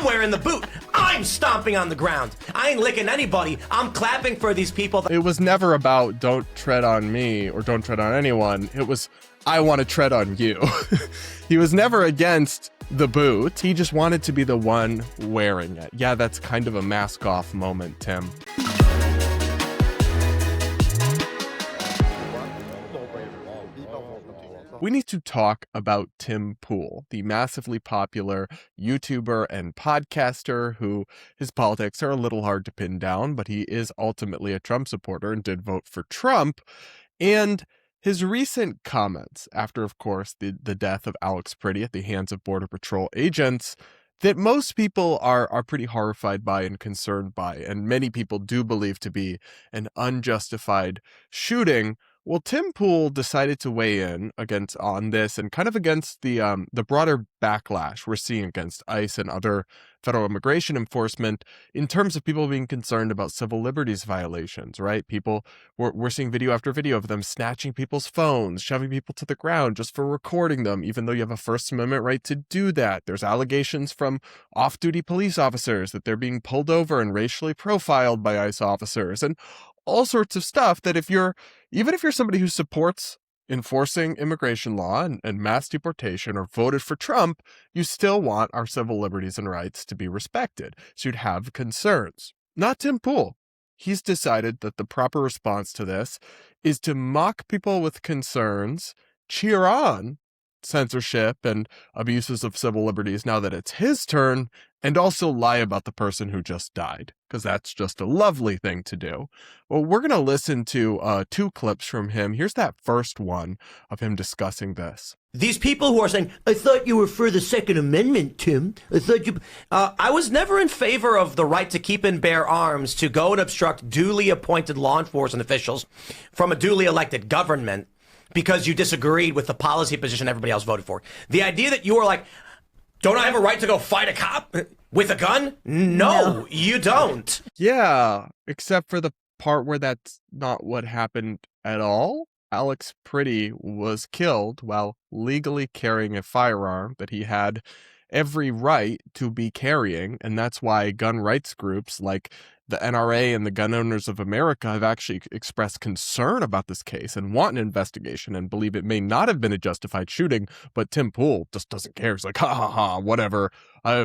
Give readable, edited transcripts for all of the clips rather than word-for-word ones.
I'm wearing the boot. I'm stomping on the ground. I ain't licking anybody. I'm clapping for these people. It was never about don't tread on me or don't tread on anyone. It was, I want to tread on you. He was never against the boot. He just wanted to be the one wearing it. Yeah, that's kind of a mask off moment, Tim. We need to talk about Tim Pool, the massively popular YouTuber and podcaster who his politics are a little hard to pin down, but he is ultimately a Trump supporter and did vote for Trump. And his recent comments after, of course, the death of Alex Pretty at the hands of Border Patrol agents that most people are pretty horrified by and concerned by, and many people do believe to be an unjustified shooting. Well, Tim Pool decided to weigh in on this and kind of against the broader backlash we're seeing against ICE and other federal immigration enforcement in terms of people being concerned about civil liberties violations, right? We're seeing video after video of them snatching people's phones, shoving people to the ground just for recording them, even though you have a First Amendment right to do that. There's allegations from off-duty police officers that they're being pulled over and racially profiled by ICE officers, and all sorts of stuff that even if you're somebody who supports enforcing immigration law and mass deportation or voted for Trump, you still want our civil liberties and rights to be respected. So you'd have concerns. Not Tim Pool. He's decided that the proper response to this is to mock people with concerns, cheer on censorship and abuses of civil liberties now that it's his turn, and also lie about the person who just died, because that's just a lovely thing to do. Well, we're going to listen to 2 clips from him. Here's that first one of him discussing this. These people who are saying, I thought you were for the Second Amendment, Tim. I was never in favor of the right to keep and bear arms, to go and obstruct duly appointed law enforcement officials from a duly elected government because you disagreed with the policy position everybody else voted for. The idea that you were like, don't I have a right to go fight a cop with a gun? No, you don't. Yeah, except for the part where that's not what happened at all. Alex Pretty was killed while legally carrying a firearm that he had every right to be carrying, and that's why gun rights groups like the NRA and the Gun Owners of America have actually expressed concern about this case and want an investigation and believe it may not have been a justified shooting, but Tim Pool just doesn't care. He's like, ha ha ha, whatever. I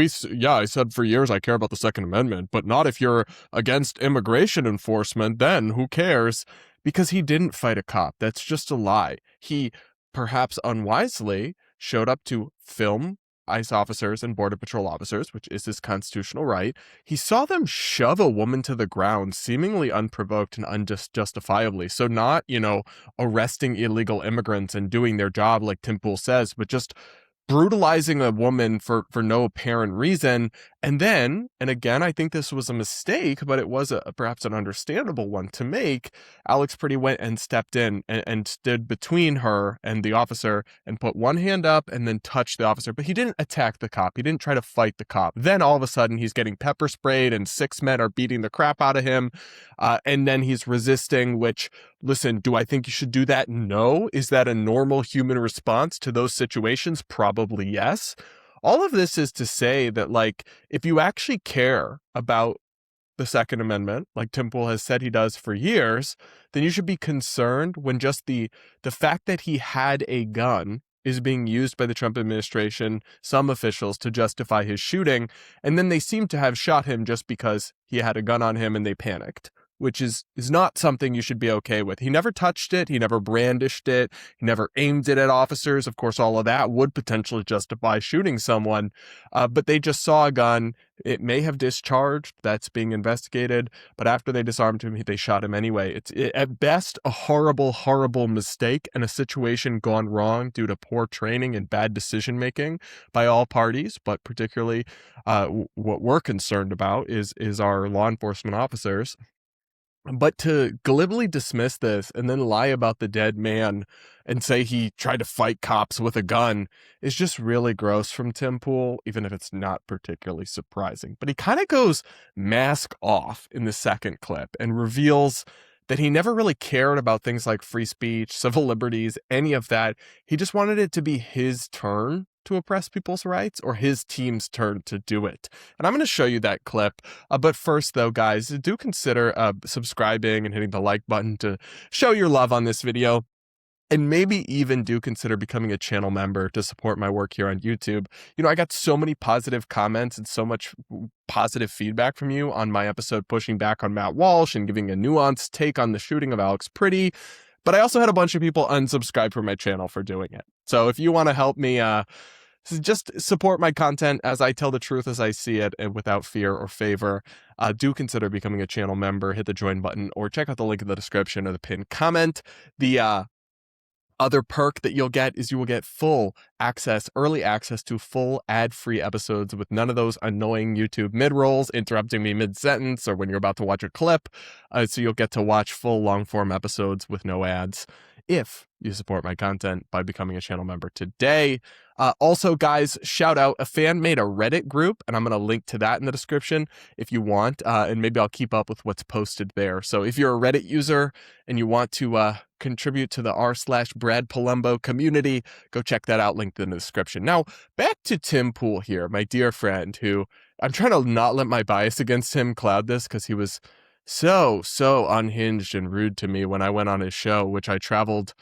said for years I care about the Second Amendment, but not if you're against immigration enforcement, then who cares? Because he didn't fight a cop. That's just a lie. He, perhaps unwisely, showed up to film ICE officers and Border Patrol officers, which is his constitutional right. He saw them shove a woman to the ground, seemingly unprovoked and unjustifiably. So not, arresting illegal immigrants and doing their job like Tim Pool says, but just brutalizing a woman for no apparent reason. And then, and again, I think this was a mistake, but it was perhaps an understandable one to make. Alex Pretty went and stepped in and stood between her and the officer and put one hand up and then touched the officer. But he didn't attack the cop. He didn't try to fight the cop. Then all of a sudden he's getting pepper sprayed and 6 men are beating the crap out of him. And then he's resisting, which, listen, do I think you should do that? No. Is that a normal human response to those situations? Probably yes. All of this is to say that, if you actually care about the Second Amendment, like Tim Pool has said he does for years, then you should be concerned when just the fact that he had a gun is being used by the Trump administration, some officials, to justify his shooting. And then they seem to have shot him just because he had a gun on him and they panicked, which is not something you should be okay with. He never touched it. He never brandished it. He never aimed it at officers. Of course, all of that would potentially justify shooting someone. But they just saw a gun. It may have discharged. That's being investigated. But after they disarmed him, they shot him anyway. It's at best a horrible, horrible mistake and a situation gone wrong due to poor training and bad decision-making by all parties. But particularly what we're concerned about is our law enforcement officers. But to glibly dismiss this and then lie about the dead man and say he tried to fight cops with a gun is just really gross from Tim Pool, even if it's not particularly surprising. But he kind of goes mask off in the second clip and reveals that he never really cared about things like free speech, civil liberties, any of that. He just wanted it to be his turn to oppress people's rights, or his team's turn to do it. And I'm going to show you that clip. But first, though, guys, do consider subscribing and hitting the like button to show your love on this video. And maybe even do consider becoming a channel member to support my work here on YouTube. You know, I got so many positive comments and so much positive feedback from you on my episode pushing back on Matt Walsh and giving a nuanced take on the shooting of Alex Pretty. But I also had a bunch of people unsubscribe from my channel for doing it. So if you want to help me just support my content as I tell the truth as I see it and without fear or favor, do consider becoming a channel member. Hit the join button or check out the link in the description or the pinned comment. The other perk that you'll get is you will get full access, early access to full ad-free episodes with none of those annoying YouTube mid-rolls interrupting me mid-sentence or when you're about to watch a clip. So you'll get to watch full long-form episodes with no ads if you support my content by becoming a channel member today. Also, guys, shout out, a fan made a Reddit group, and I'm going to link to that in the description if you want, and maybe I'll keep up with what's posted there. So if you're a Reddit user and you want to contribute to the r/Brad Polumbo community, go check that out, linked in the description. Now, back to Tim Pool here, my dear friend, who I'm trying to not let my bias against him cloud this because he was so unhinged and rude to me when I went on his show, which I traveled.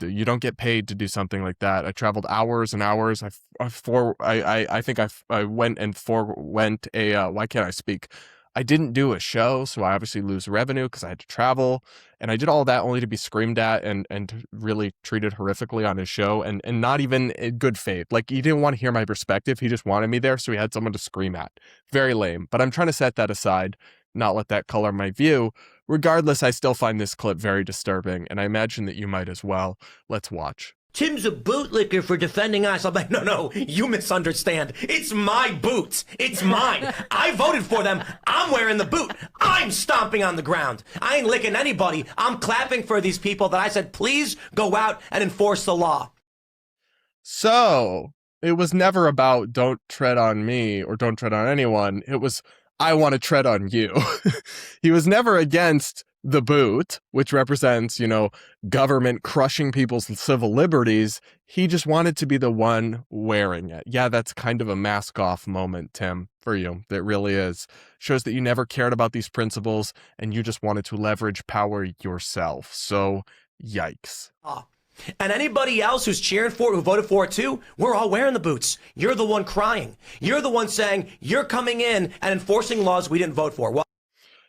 You don't get paid to do something like that. I traveled hours and hours. I think I went and forewent a, why can't I speak? I didn't do a show, so I obviously lose revenue because I had to travel. And I did all that only to be screamed at and really treated horrifically on his show and not even in good faith. Like, he didn't want to hear my perspective. He just wanted me there, so he had someone to scream at. Very lame. But I'm trying to set that aside, not let that color my view. Regardless, I still find this clip very disturbing, and I imagine that you might as well. Let's watch. Tim's a bootlicker for defending us. I'm like, no, you misunderstand. It's my boots. It's mine. I voted for them. I'm wearing the boot. I'm stomping on the ground. I ain't licking anybody. I'm clapping for these people that I said, please go out and enforce the law. So, it was never about don't tread on me or don't tread on anyone. It was, I want to tread on you. He was never against the boot, which represents, you know, government crushing people's civil liberties. He just wanted to be the one wearing it. Yeah, that's kind of a mask off moment, Tim, for you. That really is. Shows that you never cared about these principles and you just wanted to leverage power yourself. So, yikes. And anybody else who's cheering for it, who voted for it too, we're all wearing the boots. You're the one crying. You're the one saying you're coming in and enforcing laws we didn't vote for. Well,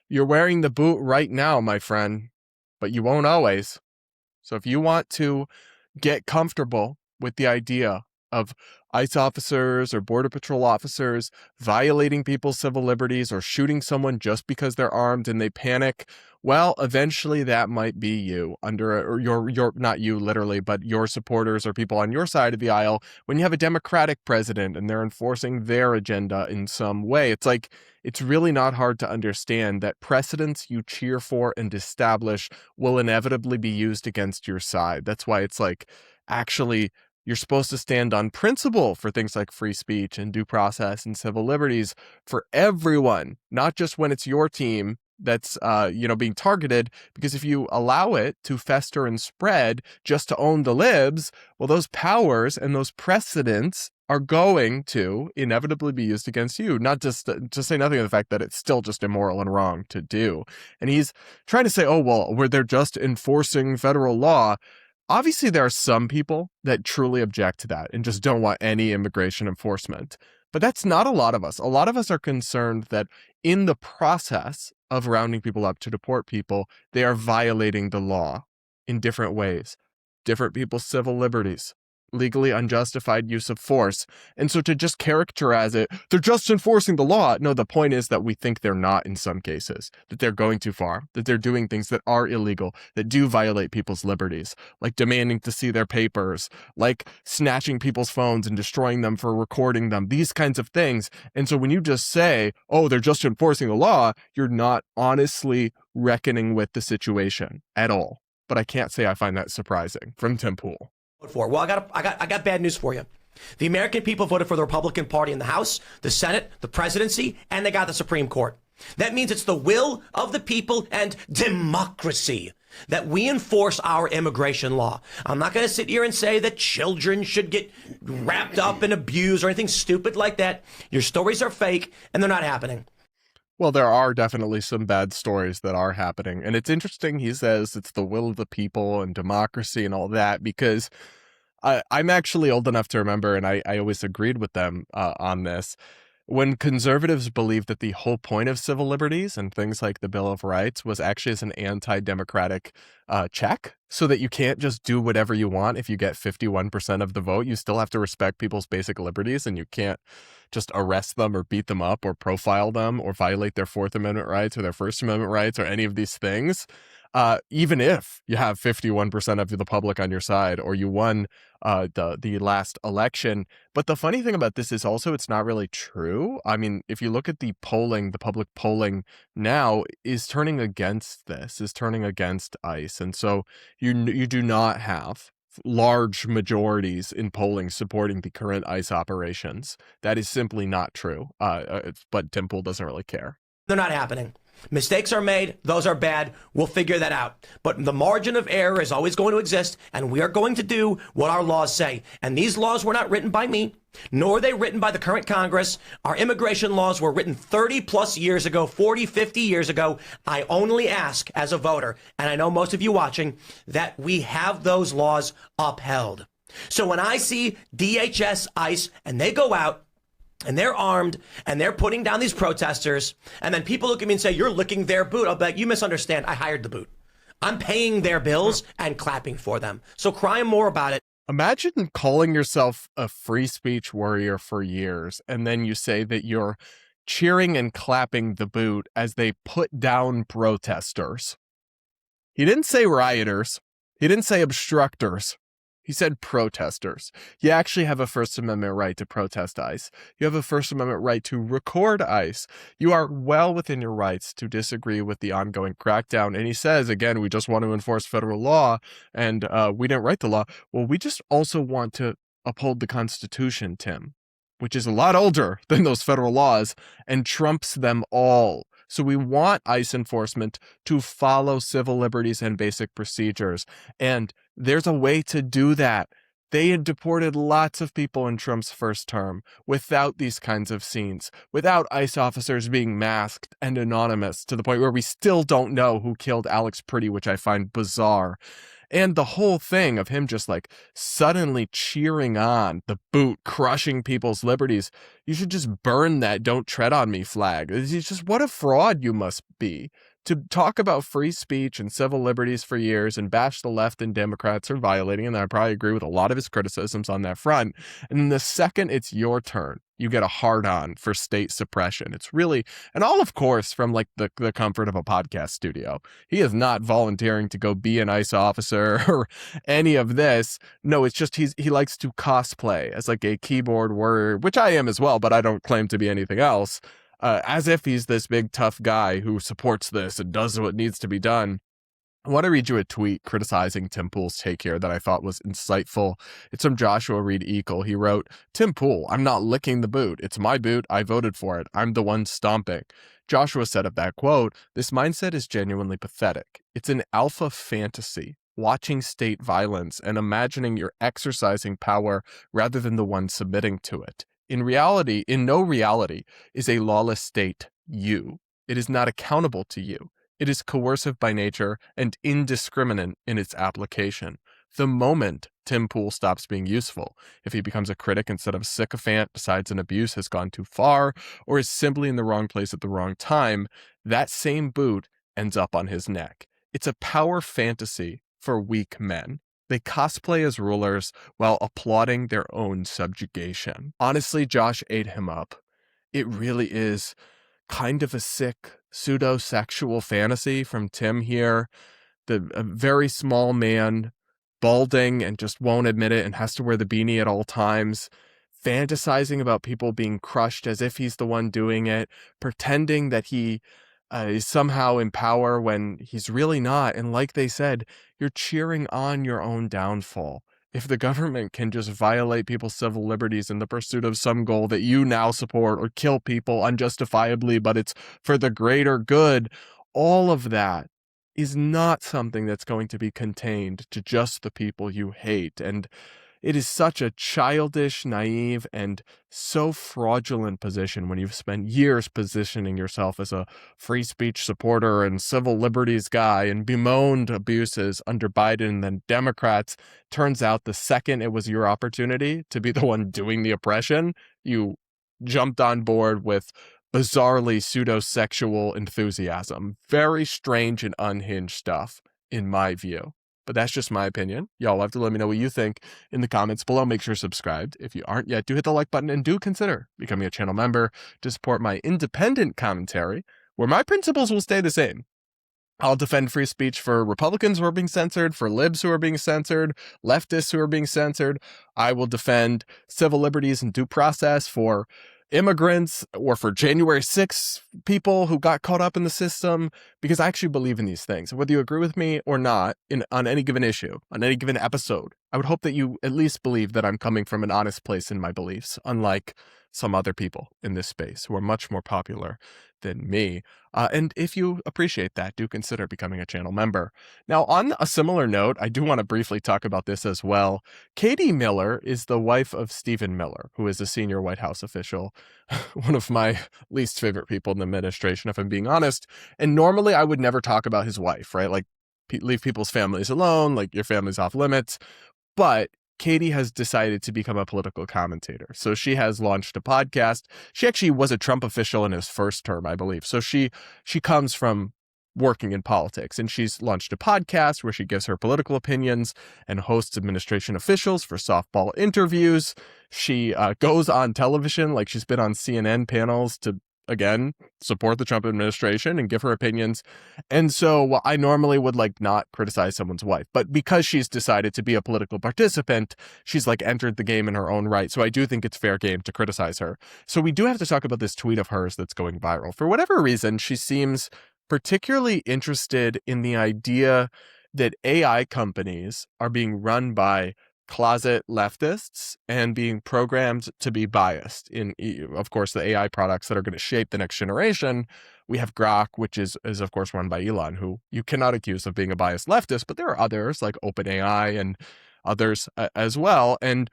you're wearing the boot right now, my friend, but you won't always. So if you want to get comfortable with the idea of ICE officers or Border Patrol officers violating people's civil liberties or shooting someone just because they're armed and they panic, well, eventually that might be you or your not you literally, but your supporters or people on your side of the aisle when you have a Democratic president and they're enforcing their agenda in some way. It's like, it's really not hard to understand that precedents you cheer for and establish will inevitably be used against your side. That's why it's like, actually, you're supposed to stand on principle for things like free speech and due process and civil liberties for everyone, not just when it's your team that's being targeted, because if you allow it to fester and spread just to own the libs, well, those powers and those precedents are going to inevitably be used against you, not just to say nothing of the fact that it's still just immoral and wrong to do. And he's trying to say, oh, well, where they're just enforcing federal law. Obviously, there are some people that truly object to that and just don't want any immigration enforcement. But that's not a lot of us. A lot of us are concerned that in the process of rounding people up to deport people, they are violating the law in different ways, different people's civil liberties, legally unjustified use of force. And so to just characterize it, they're just enforcing the law. No, the point is that we think they're not in some cases, that they're going too far, that they're doing things that are illegal, that do violate people's liberties, like demanding to see their papers, like snatching people's phones and destroying them for recording them, these kinds of things. And so when you just say, oh, they're just enforcing the law, you're not honestly reckoning with the situation at all. But I can't say I find that surprising from Tim Pool. Well, I got bad news for you. The American people voted for the Republican Party in the House, the Senate, the presidency, and they got the Supreme Court. That means it's the will of the people and democracy that we enforce our immigration law. I'm not going to sit here and say that children should get wrapped up and abused or anything stupid like that. Your stories are fake and they're not happening. Well, there are definitely some bad stories that are happening. And it's interesting he says it's the will of the people and democracy and all that, because I'm actually old enough to remember, and I always agreed with them on this, when conservatives believed that the whole point of civil liberties and things like the Bill of Rights was actually as an anti-democratic check, so that you can't just do whatever you want if you get 51% of the vote. You still have to respect people's basic liberties, and you can't just arrest them or beat them up or profile them or violate their Fourth Amendment rights or their First Amendment rights or any of these things. Even if you have 51% of the public on your side or you won the last election. But the funny thing about this is also it's not really true. I mean, if you look at the polling, the public polling now is turning against this, is turning against ICE. And so you do not have large majorities in polling supporting the current ICE operations. That is simply not true. But Tim Pool doesn't really care. They're not happening. Mistakes are made. Those are bad. We'll figure that out. But the margin of error is always going to exist, and we are going to do what our laws say. And these laws were not written by me, nor are they written by the current Congress. Our immigration laws were written 30 plus years ago, 40, 50 years ago. I only ask as a voter, and I know most of you watching, that we have those laws upheld. So when I see DHS, ICE, and they go out, and they're armed, and they're putting down these protesters, and then people look at me and say, you're licking their boot. I'll bet you misunderstand. I hired the boot. I'm paying their bills and clapping for them. So cry more about it. Imagine calling yourself a free speech warrior for years, and then you say that you're cheering and clapping the boot as they put down protesters. He didn't say rioters. He didn't say obstructors. He said protesters. You actually have a First Amendment right to protest ICE. You have a First Amendment right to record ICE. You are well within your rights to disagree with the ongoing crackdown. And he says, again, we just want to enforce federal law, and we didn't write the law. Well, we just also want to uphold the Constitution, Tim, which is a lot older than those federal laws and trumps them all. So we want ICE enforcement to follow civil liberties and basic procedures. And there's a way to do that. They had deported lots of people in Trump's first term without these kinds of scenes, without ICE officers being masked and anonymous, to the point where we still don't know who killed Alex Pretty, which I find bizarre. And the whole thing of him just like suddenly cheering on the boot, crushing people's liberties. You should just burn that "Don't Tread on Me" flag. It's just, what a fraud you must be to talk about free speech and civil liberties for years and bash the left and Democrats for violating. And I probably agree with a lot of his criticisms on that front. And then the second it's your turn, you get a hard on for state suppression. It's really, and all of course from like the comfort of a podcast studio. He is not volunteering to go be an ICE officer or any of this. No, it's just he likes to cosplay as like a keyboard warrior, which I am as well, but I don't claim to be anything else. As if he's this big tough guy who supports this and does what needs to be done. I want to read you a tweet criticizing Tim Pool's take here that I thought was insightful. It's from Joshua Reed Eagle. He wrote, "Tim Pool, I'm not licking the boot. It's my boot. I voted for it. I'm the one stomping." Joshua said of that quote, "This mindset is genuinely pathetic. It's an alpha fantasy, watching state violence and imagining you're exercising power rather than the one submitting to it. In no reality is a lawless state you. It is not accountable to you. It is coercive by nature and indiscriminate in its application. The moment Tim Pool stops being useful, if he becomes a critic instead of a sycophant, decides an abuse has gone too far, or is simply in the wrong place at the wrong time, that same boot ends up on his neck. It's a power fantasy for weak men. They cosplay as rulers while applauding their own subjugation." Honestly, Josh ate him up. It really is kind of a sick pseudo-sexual fantasy from Tim here. A very small man, balding and just won't admit it and has to wear the beanie at all times, fantasizing about people being crushed as if he's the one doing it, pretending that he is somehow in power when he's really not. And like they said, you're cheering on your own downfall. if the government can just violate people's civil liberties in the pursuit of some goal that you now support, or kill people unjustifiably, but it's for the greater good, all of that is not something that's going to be contained to just the people you hate. And it is such a childish, naive, and so fraudulent position when you've spent years positioning yourself as a free speech supporter and civil liberties guy and bemoaned abuses under Biden and then Democrats. Turns out the second it was your opportunity to be the one doing the oppression, you jumped on board with bizarrely pseudo-sexual enthusiasm. Very strange and unhinged stuff, in my view. But that's just my opinion. Y'all have to let me know what you think in the comments below. Make sure you're subscribed. If you aren't yet, do hit the like button and do consider becoming a channel member to support my independent commentary, where my principles will stay the same. I'll defend free speech for Republicans who are being censored, for libs who are being censored, leftists who are being censored. I will defend civil liberties and due process for immigrants or for January 6th people who got caught up in the system, because I actually believe in these things. Whether you agree with me or not on any given issue, on any given episode, I would hope that you at least believe that I'm coming from an honest place in my beliefs, unlike some other people in this space who are much more popular than me. And if you appreciate that, do consider becoming a channel member. Now, on a similar note, I do want to briefly talk about this as well. Katie Miller is the wife of Stephen Miller, who is a senior White House official, one of my least favorite people in the administration, if I'm being honest. And normally I would never talk about his wife, right? Like, leave people's families alone, like your family's off limits. But Katie has decided to become a political commentator. So she has launched a podcast. She actually was a Trump official in his first term, I believe. So she comes from working in politics, and she's launched a podcast where she gives her political opinions and hosts administration officials for softball interviews. She goes on television, like she's been on CNN panels to, again, support the Trump administration and give her opinions. And so I normally would not criticize someone's wife, but because she's decided to be a political participant, she's entered the game in her own right. So I do think it's fair game to criticize her. So we do have to talk about this tweet of hers that's going viral. For whatever reason, she seems particularly interested in the idea that AI companies are being run by closet leftists and being programmed to be biased in, of course, the AI products that are going to shape the next generation. We have Grok, which is of course run by Elon, who you cannot accuse of being a biased leftist, but there are others like OpenAI and others as well. And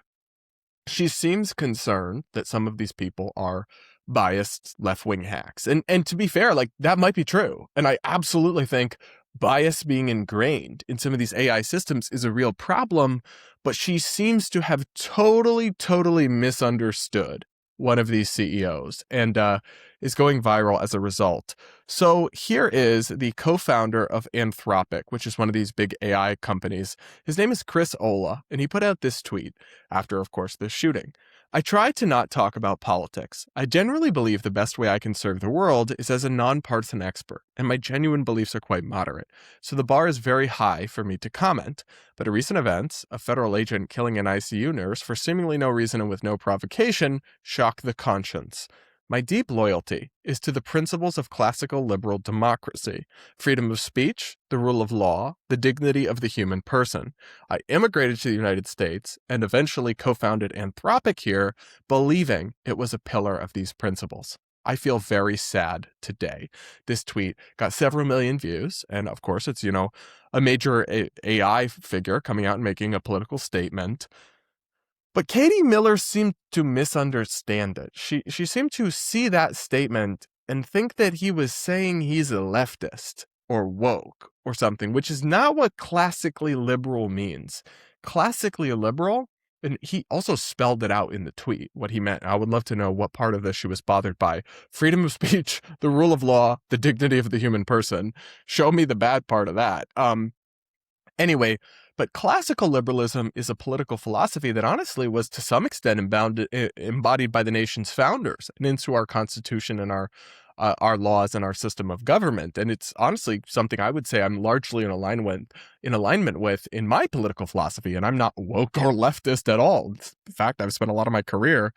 she seems concerned that some of these people are biased left-wing hacks. And to be fair, that might be true. And I absolutely think bias being ingrained in some of these AI systems is a real problem, but she seems to have totally misunderstood one of these CEOs and is going viral as a result. So here is the co-founder of Anthropic, which is one of these big AI companies. His name is Chris Olah, and he put out this tweet after, of course, this shooting. I try to not talk about politics. I generally believe the best way I can serve the world is as a nonpartisan expert, and my genuine beliefs are quite moderate. So the bar is very high for me to comment. But at recent events, a federal agent killing an ICU nurse for seemingly no reason and with no provocation shocked the conscience. My deep loyalty is to the principles of classical liberal democracy, freedom of speech, the rule of law, the dignity of the human person. I immigrated to the United States and eventually co-founded Anthropic here, believing it was a pillar of these principles. I feel very sad today. This tweet got several million views, and of course it's, a major AI figure coming out and making a political statement. But Katie Miller seemed to misunderstand it. She seemed to see that statement and think that he was saying he's a leftist or woke or something, which is not what classically liberal means. Classically liberal, and he also spelled it out in the tweet, what he meant. I would love to know what part of this she was bothered by. Freedom of speech, the rule of law, the dignity of the human person. Show me the bad part of that. Anyway, but classical liberalism is a political philosophy that honestly was to some extent embodied by the nation's founders and into our Constitution and our laws and our system of government. And it's honestly something I would say I'm largely in alignment with in my political philosophy. And I'm not woke or leftist at all. In fact, I've spent a lot of my career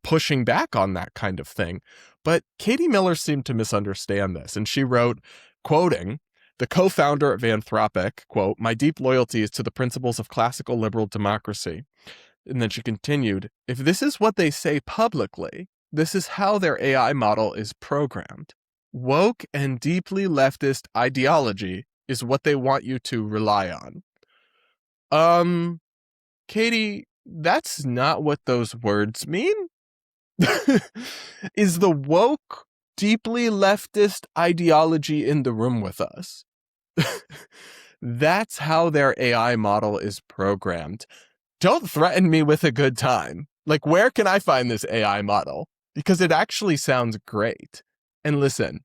pushing back on that kind of thing. But Katie Miller seemed to misunderstand this. And she wrote, quoting, the co-founder of Anthropic, quote, "My deep loyalty is to the principles of classical liberal democracy." And then she continued, "If this is what they say publicly, this is how their AI model is programmed. Woke and deeply leftist ideology is what they want you to rely on." Katie, that's not what those words mean. Is the woke, deeply leftist ideology in the room with us? That's how their AI model is programmed. Don't threaten me with a good time. Like, where can I find this AI model? Because it actually sounds great. And listen,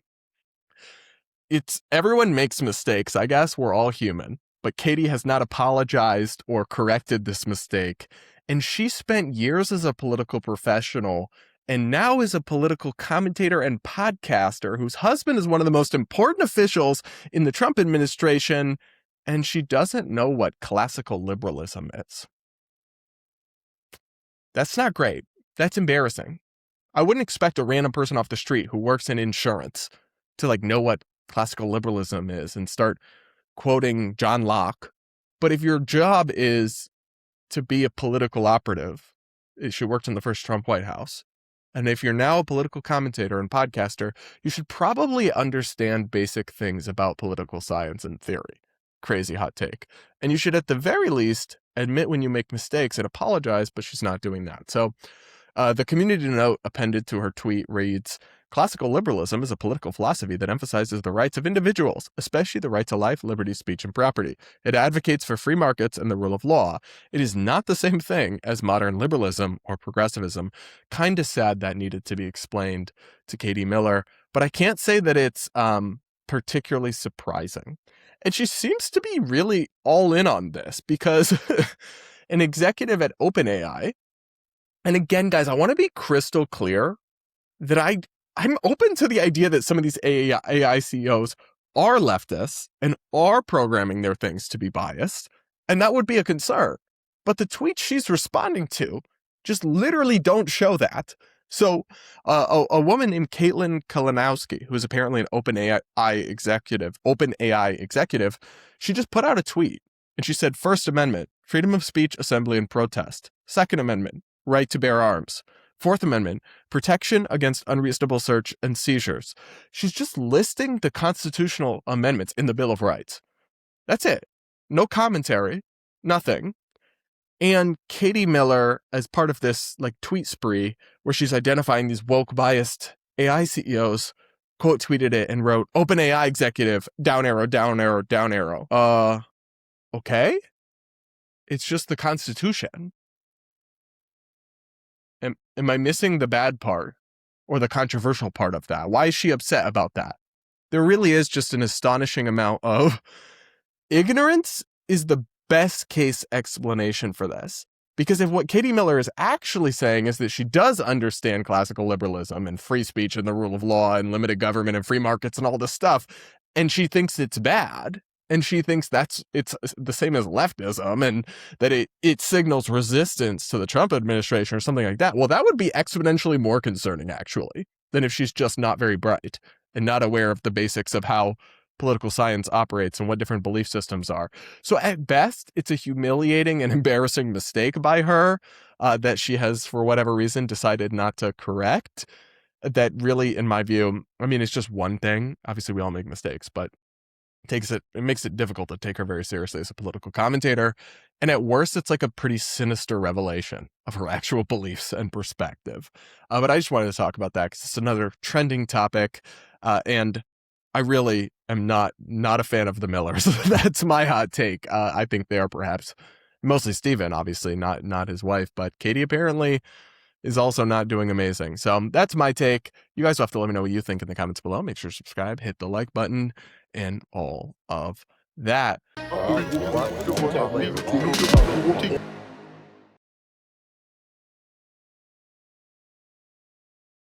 everyone makes mistakes. I guess we're all human. But Katie has not apologized or corrected this mistake. And she spent years as a political professional and now is a political commentator and podcaster whose husband is one of the most important officials in the Trump administration. And she doesn't know what classical liberalism is. That's not great. That's embarrassing. I wouldn't expect a random person off the street who works in insurance to know what classical liberalism is and start quoting John Locke. But if your job is to be a political operative, she worked in the first Trump White House. And if you're now a political commentator and podcaster, you should probably understand basic things about political science and theory. Crazy hot take. And you should at the very least admit when you make mistakes and apologize, but she's not doing that. So the community note appended to her tweet reads, "Classical liberalism is a political philosophy that emphasizes the rights of individuals, especially the right to life, liberty, speech, and property. It advocates for free markets and the rule of law. It is not the same thing as modern liberalism or progressivism." Kind of sad that needed to be explained to Katie Miller, but I can't say that it's particularly surprising. And she seems to be really all in on this because an executive at OpenAI, and again, guys, I want to be crystal clear that I'm open to the idea that some of these AI CEOs are leftists and are programming their things to be biased, and that would be a concern. But the tweets she's responding to just literally don't show that. So a woman named Caitlin Kalinowski, who is apparently an OpenAI executive, she just put out a tweet, and she said, "First Amendment, freedom of speech, assembly, and protest. Second Amendment, right to bear arms. Fourth Amendment, protection against unreasonable search and seizures." She's just listing the constitutional amendments in the Bill of Rights. That's it. No commentary, nothing. And Katie Miller, as part of this tweet spree where she's identifying these woke biased AI CEOs, quote tweeted it and wrote, "OpenAI executive, down arrow, down arrow, down arrow." Okay? It's just the Constitution. Am I missing the bad part or the controversial part of that? Why is she upset about that? There really is just an astonishing amount of ignorance is the best case explanation for this. Because if what Katie Miller is actually saying is that she does understand classical liberalism and free speech and the rule of law and limited government and free markets and all this stuff, and she thinks it's bad, and she thinks it's the same as leftism and that it signals resistance to the Trump administration or something like that, well, that would be exponentially more concerning, actually, than if she's just not very bright and not aware of the basics of how political science operates and what different belief systems are. So at best, it's a humiliating and embarrassing mistake by her that she has, for whatever reason, decided not to correct. That really, in my view, I mean, it's just one thing. Obviously, we all make mistakes, but it makes it difficult to take her very seriously as a political commentator. And at worst, it's like a pretty sinister revelation of her actual beliefs and perspective. But I just wanted to talk about that because it's another trending topic. And I really am not a fan of the Millers. That's my hot take. I think they are perhaps mostly Stephen, obviously, not his wife, but Katie apparently is also not doing amazing. So that's my take. You guys will have to let me know what you think in the comments below. Make sure to subscribe, hit the like button, and all of that.